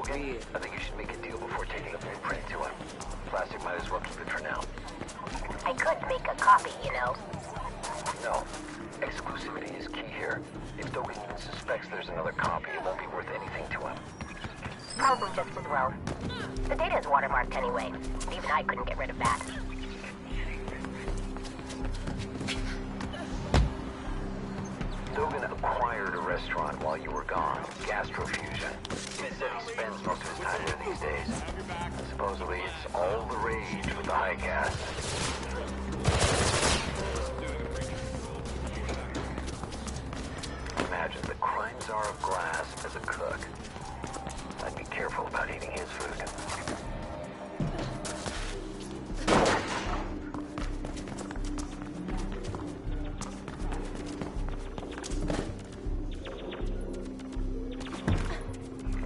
Dogan, I think you should make a deal before taking the blueprint to him. Plastic might as well keep it for now. I could make a copy, you know. No. Exclusivity is key here. If Dogan even suspects there's another copy, it won't be worth anything to him. Probably just as well. The data is watermarked anyway. Even I couldn't get rid of that. Dogan acquired a restaurant while you were gone, Gastrofusion. He said he spends most of his time there these days. Supposedly it's all the rage with the high gas. Imagine the crime czar of glass as a cook. I'd be careful about eating his food.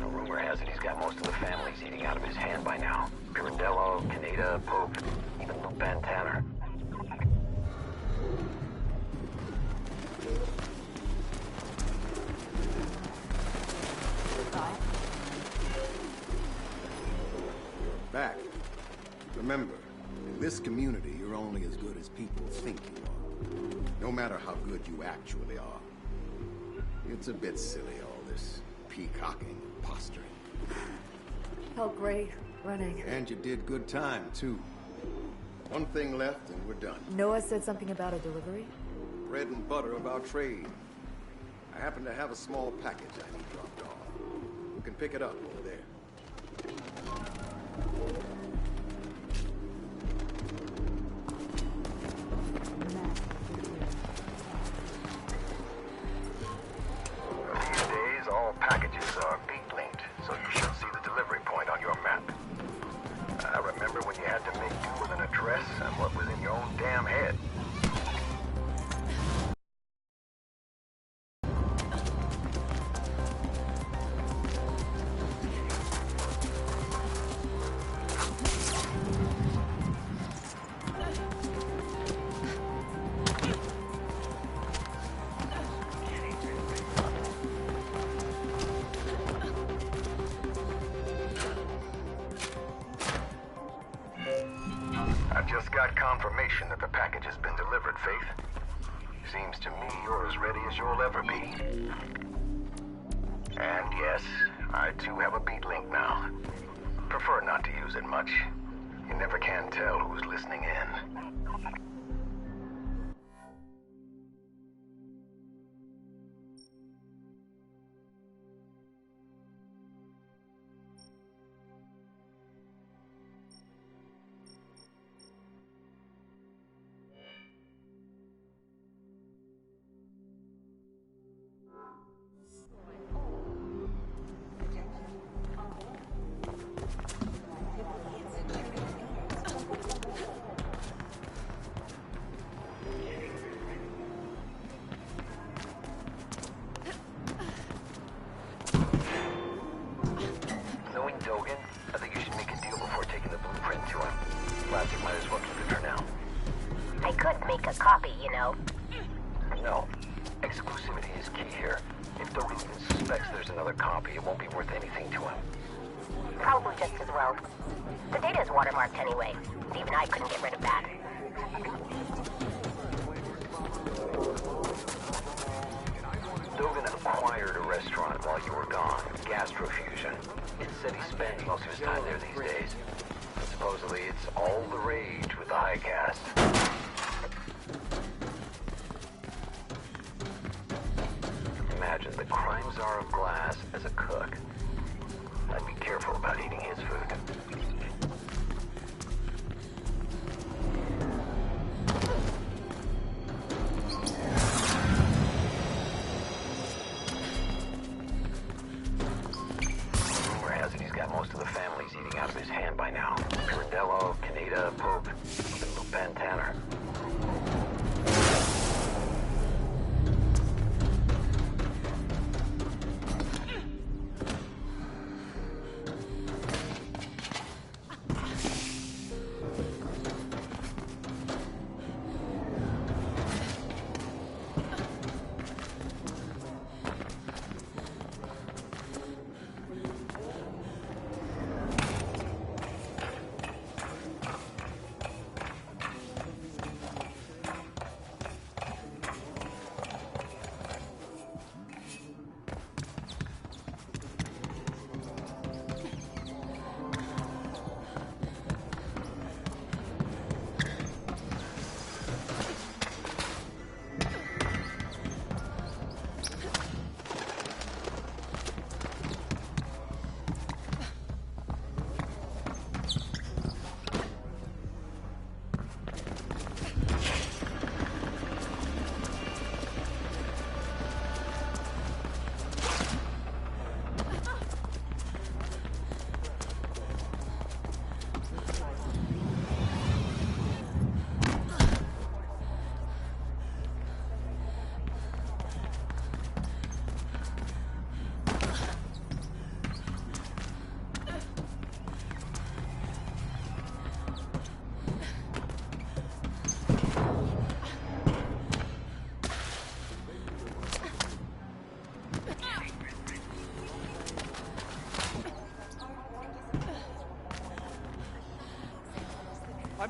Rumor has it he's got most of the families eating out of his hand by now. Pirandello, Caneda, Pope, even Luke Van Tanner. Back. Remember, in this community, you're only as good as people think you are. No matter how good you actually are. It's a bit silly, all this peacocking and posturing. Oh, great. Running. And you did good time, too. One thing left and we're done. Noah said something about a delivery? Bread and butter of our trade. I happen to have a small package I need dropped off. You can pick it up over there. These days, all packages are beat linked, so you should see the delivery point on your map. I remember when you had to make do with an address and what was in your own damn head. I just got confirmation that the package has been delivered, Faith. Seems to me you're as ready as you'll ever be. And yes, I too have a beat link now. Prefer not to use it much. You never can tell who's listening in. Knowing Dogan, I think you should make a deal before taking the blueprint to him. Plastic might as well keep it for now. I could make a copy, you know. No. Exclusivity is key here. If Dogan even suspects there's another copy, it won't be worth anything to him. Probably just as well. The data is watermarked anyway. Even I couldn't get rid of that. Dogan acquired a restaurant while you were gone, Gastrofusion. It said he spends most of his time there these days. Supposedly it's all the rage with the high caste. Imagine the crime czar of glass as a cook. I'd be careful about eating his food. Rumor has it he's got most of the families eating out of his hand by now. Pirandello, Caneda, Pope, even Luke Van Tanner.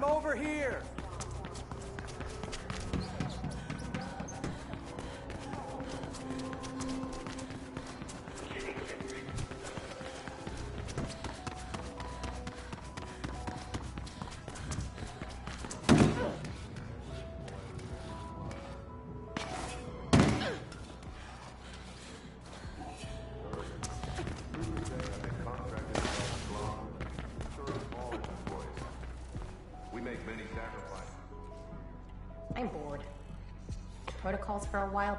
I'm over here! I'm bored. Protocols for a while,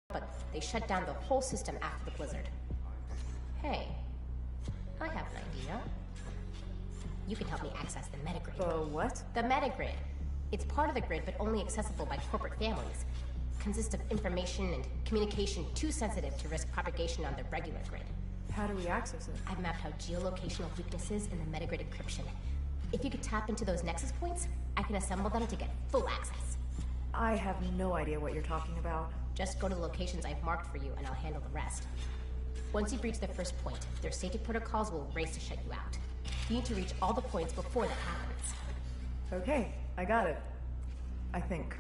but they shut down the whole system after the blizzard. Hey, I have an idea. You can help me access the metagrid. The what? The metagrid. It's part of the grid, but only accessible by corporate families. Consists of information and communication too sensitive to risk propagation on the regular grid. How do we access it? I've mapped out geolocational weaknesses in the metagrid encryption. If you could tap into those nexus points, I can assemble them to get full access. I have no idea what you're talking about. Just go to the locations I've marked for you and I'll handle the rest. Once you breach the first point, their safety protocols will race to shut you out. You need to reach all the points before that happens. Okay, I got it. I think.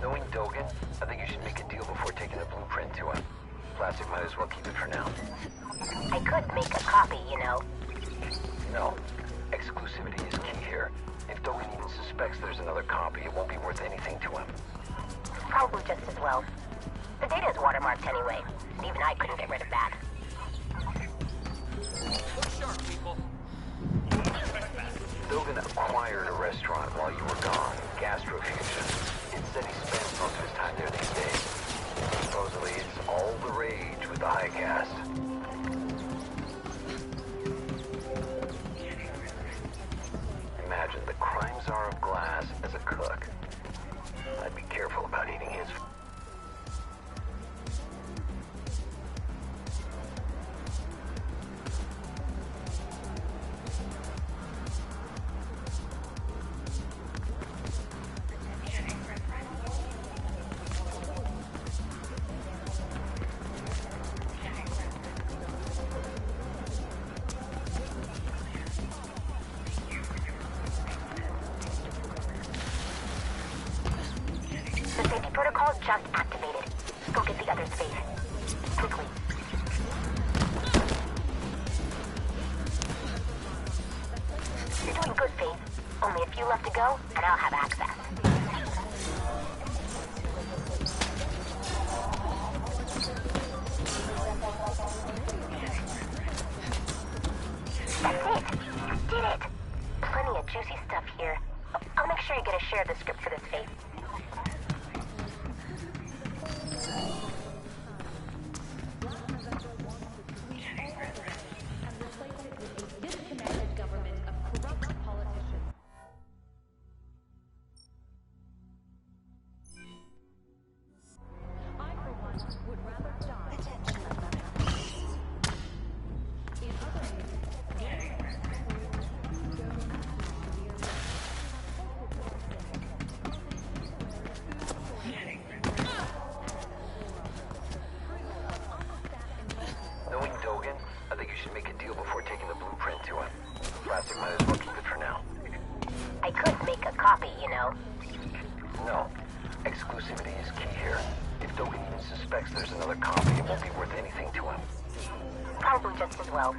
Knowing Dogan, I think you should make a deal before taking the blueprint to him. Plastic might as well keep it for now. I could make a copy, you know. No. Exclusivity is key here. If Dogan even suspects there's another copy, it won't be worth anything to him. Probably just as well. The data is watermarked anyway, and even I couldn't get rid of that. Look sharp, people. Dogan acquired a restaurant while you were gone, Gastrofusion. It said he spends most of his time there these days. Supposedly it's all the rage with the high caste. Imagine the crime czar of glass as a cook. I'd be careful about eating his food. The safety protocol's just activated. Go get the other space. Quickly. You're doing good, Faith. Only a few left to go, and I'll have access. That's it. You did it. Plenty of juicy stuff here. I'll make sure you get a share of the script for this, Faith. Knowing Dogan, I think you should make a deal before taking the blueprint to him. Plastic might as well keep it for now. I could make a copy, you know. No. Exclusivity is key here. If Dogan even suspects there's another copy, it won't be worth anything to him. Probably just as well.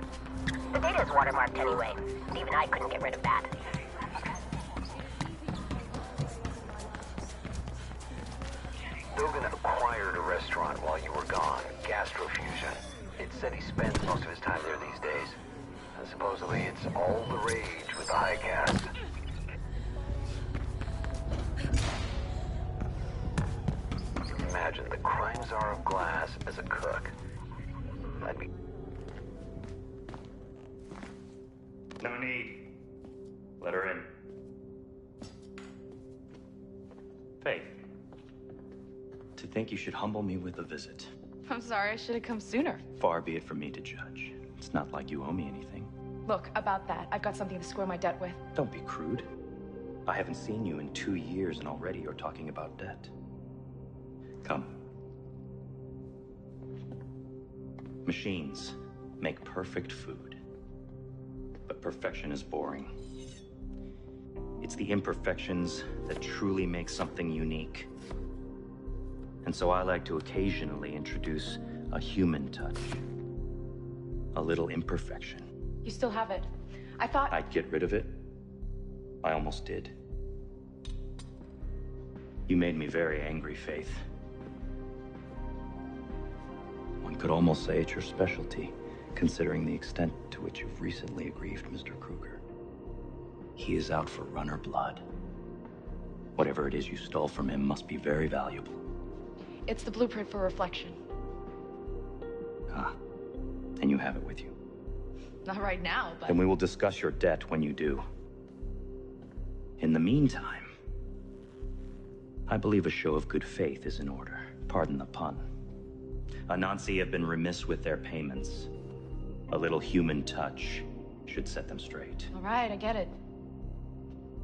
The data is watermarked anyway, and even I couldn't get rid of that. Dogan acquired a restaurant while you were gone, Gastrofusion. It said he spends most of his time there these days. And supposedly it's all the rage with the high caste. Imagine the crime czar of glass as a cook. I'd be... No need. Let her in. Faith. To think you should humble me with a visit. I'm sorry, I should have come sooner. Far be it from me to judge. It's not like you owe me anything. Look, about that, I've got something to square my debt with. Don't be crude. I haven't seen you in 2 years and already you're talking about debt. Come. Machines make perfect food. But perfection is boring. It's the imperfections that truly make something unique. And so I like to occasionally introduce a human touch. A little imperfection. You still have it. I thought... I'd get rid of it. I almost did. You made me very angry, Faith. One could almost say it's your specialty, considering the extent to which you've recently aggrieved Mr. Kruger. He is out for runner blood. Whatever it is you stole from him must be very valuable. It's the blueprint for reflection. Ah, and you have it with you. Not right now, but... Then we will discuss your debt when you do. In the meantime, I believe a show of good faith is in order. Pardon the pun. Anansi have been remiss with their payments. A little human touch should set them straight. All right, I get it.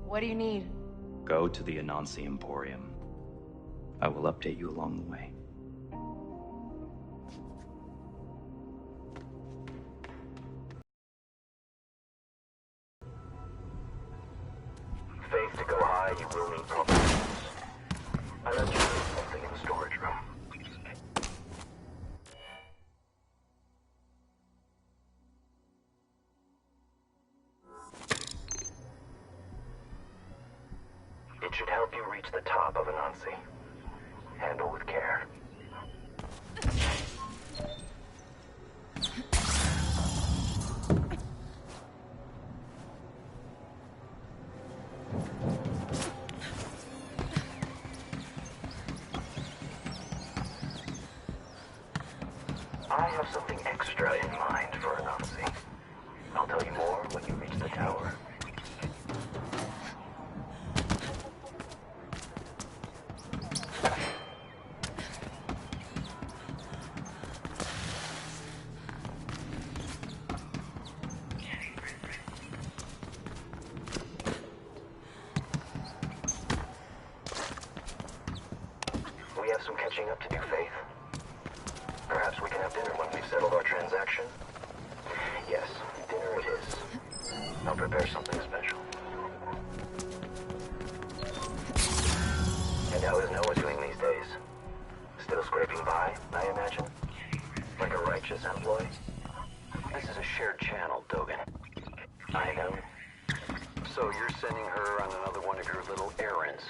What do you need? Go to the Anansi Emporium. I will update you along the way. Faith, to go high, you will need provisions. I left you something in the storage room. It should help you reach the top of Anansi. Handle with care. I have something extra in mind for Anansi. I'll tell you more when you reach the tower. We have some catching up to do, Faith. Perhaps we can have dinner when we've settled our transaction? Yes, dinner it is. I'll prepare something special. And how is Noah doing these days? Still scraping by, I imagine? Like a righteous employee? This is a shared channel, Dogen. I know. So you're sending her on another one of your little errands?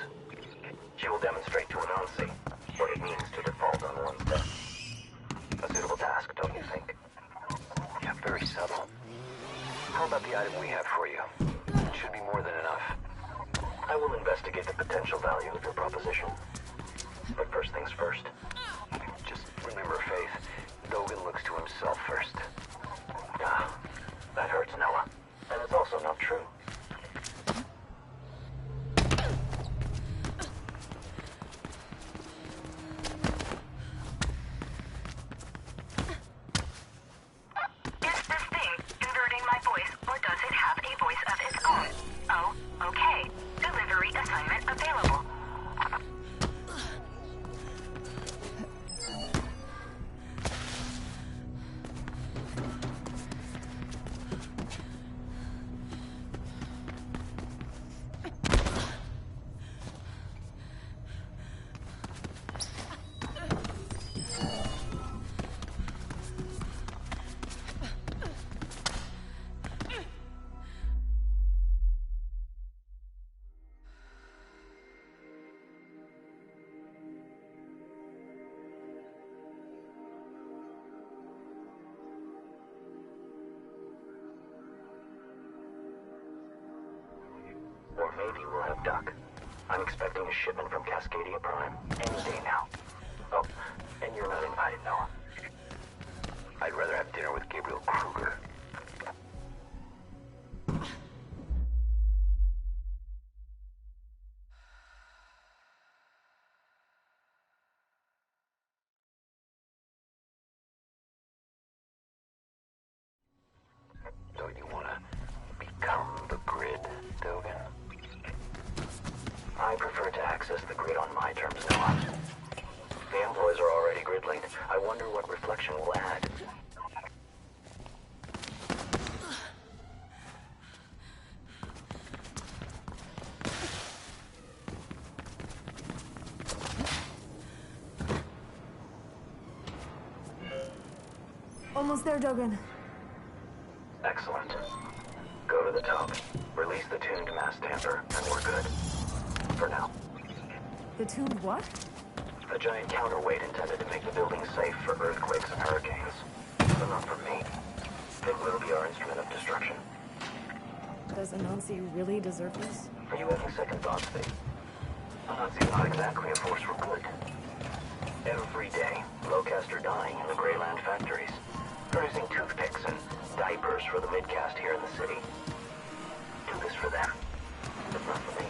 She will demonstrate to Anansi what it means to default on one's debt. A suitable task, don't you think? Yeah, very subtle. How about the item we have for you? It should be more than enough. I will investigate the potential value of your proposition. But first things first. Just remember, Faith, Dogen looks to himself first. Ah, that hurts, Noah. And it's also not true. Is this thing inverting my voice, or does it have a voice of its own? Oh, okay. Delivery assignment available. Or maybe we'll have duck. I'm expecting a shipment from Cascadia Prime any day now. Oh, and you're not invited, Noah. I'd rather have dinner with Gabriel Kruger. So you want to become the grid, Dogen? I prefer to access the grid on my terms, Noah. The employees are already grid-linked. I wonder what reflection will add. Almost there, Dogen. Excellent. Go to the top, release the tuned mass tamper, and we're good. For now. The tuned what? A giant counterweight intended to make the building safe for earthquakes and hurricanes. But not for me. It will be our instrument of destruction. Does Anansi really deserve this? Are you having second thoughts, Steve? Anansi's not exactly a force for good. Every day, low-caste are dying in the Greyland factories, producing toothpicks and diapers for the mid-caste here in the city. Do this for them, but not for me.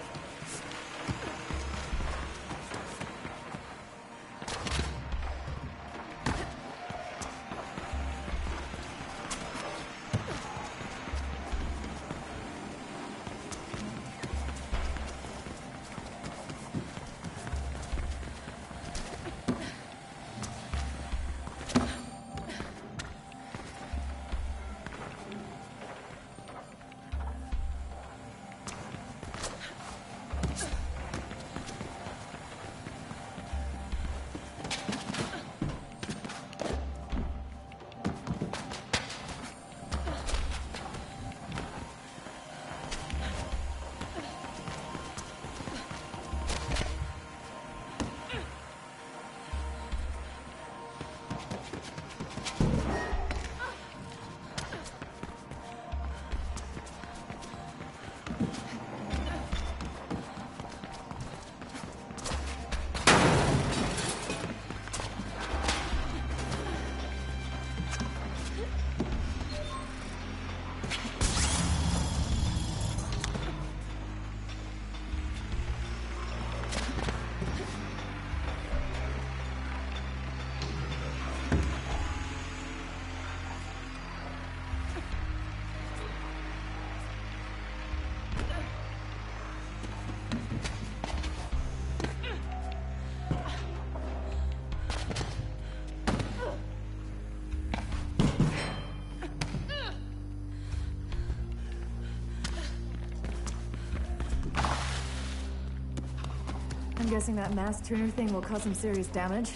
I'm guessing that mass tuner thing will cause some serious damage.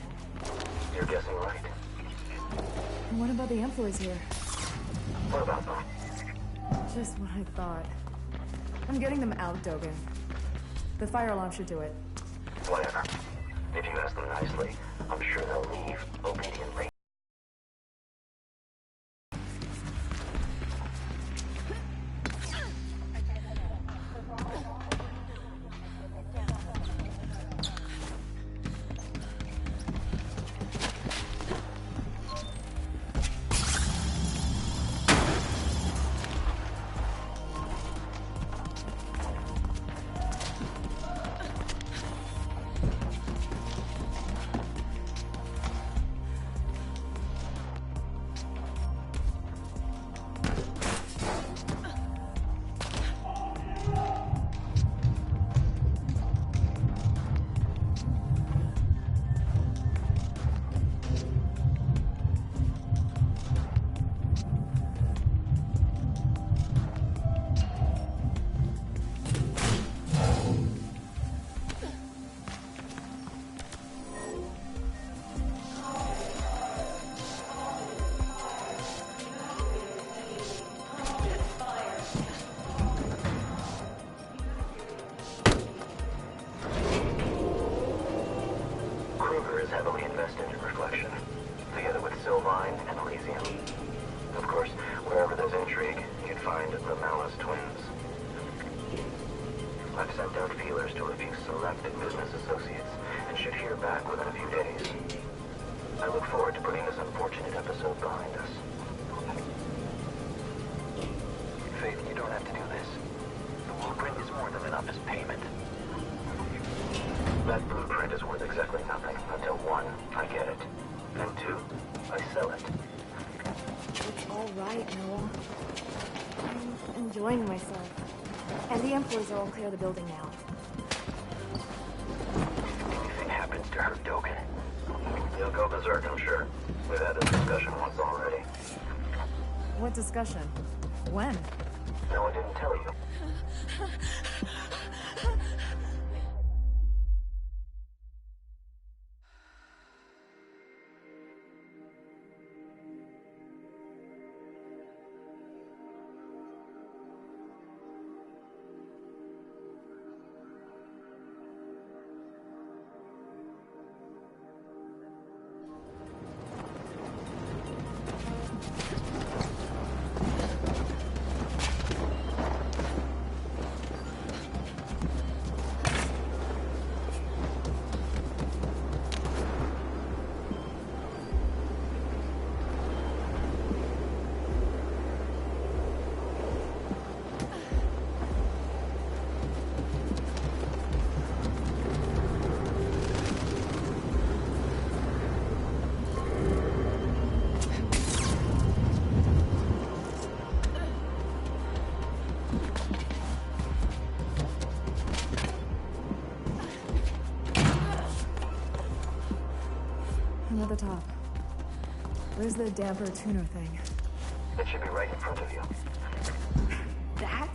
You're guessing right. And what about the employees here? What about them? Just what I thought. I'm getting them out, Dogen. The fire alarm should do it. Whatever. If you ask them nicely, I'm sure they'll leave obediently. Heavily invested in reflection, together with Sylvine and Elysium. Of course, wherever there's intrigue, you'd find the Malice twins. I've sent out feelers to a few selected business associates, and should hear back within a few days. I look forward to putting this unfortunate episode behind us. Faith, you don't have to do this. The blueprint is more than enough as payment. That blueprint is worth exactly nothing until 1, I get it, and 2, I sell it. It's all right, Noah. I'm enjoying myself. And the employees are all clear of the building now. Anything happens to her, Dogan, you'll go berserk, I'm sure. We've had this discussion once already. What discussion? When? No, I didn't tell you. I'm at the top. Where's the damper tuner thing? It should be right in front of you. That?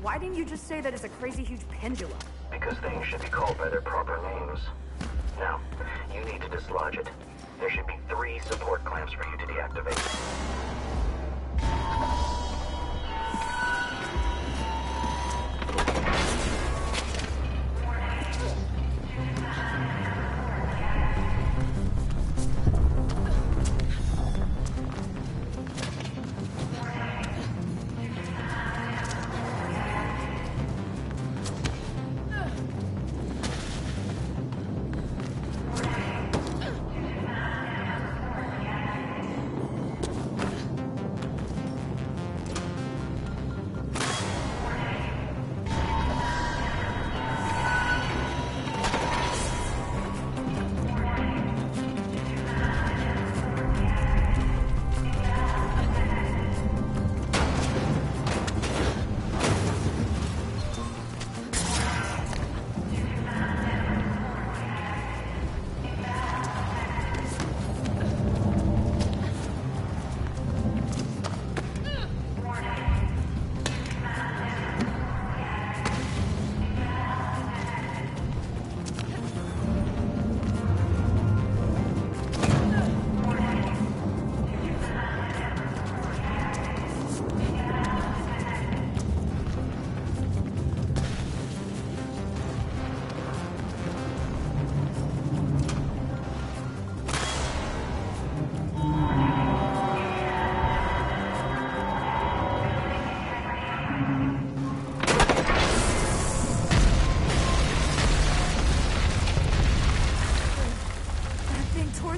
Why didn't you just say that it's a crazy huge pendulum? Because things should be called by their proper names. Now, you need to dislodge it. There should be 3 support clamps for you to deactivate.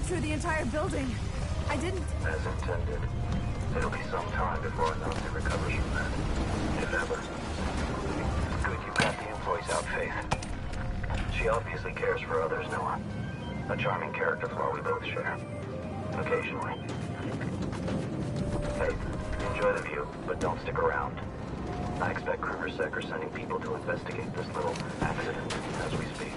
Through the entire building. I didn't... As intended. It'll be some time before Nazi recovers from that. If ever. Good you got the employees out, Faith. She obviously cares for others, Noah. A charming character flaw we both share. Occasionally. Faith, enjoy the view, but don't stick around. I expect Kruger-Sec are sending people to investigate this little accident as we speak.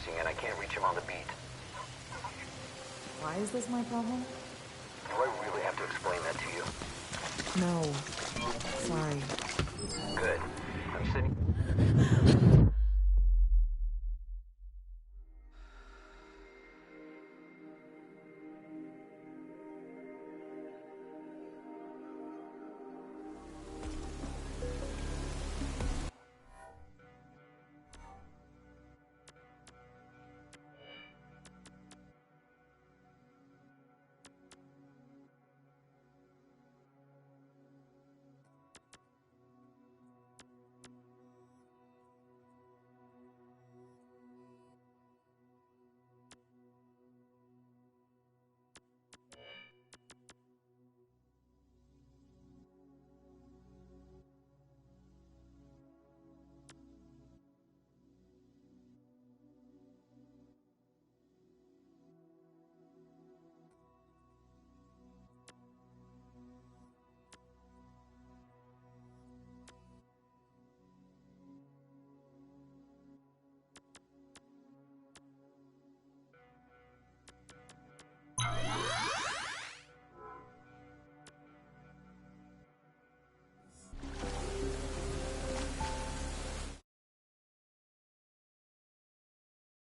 missing and I can't reach him on the beat. Why is this my problem? Do I really have to explain that to you? No. Sorry. Good. I'm sitting...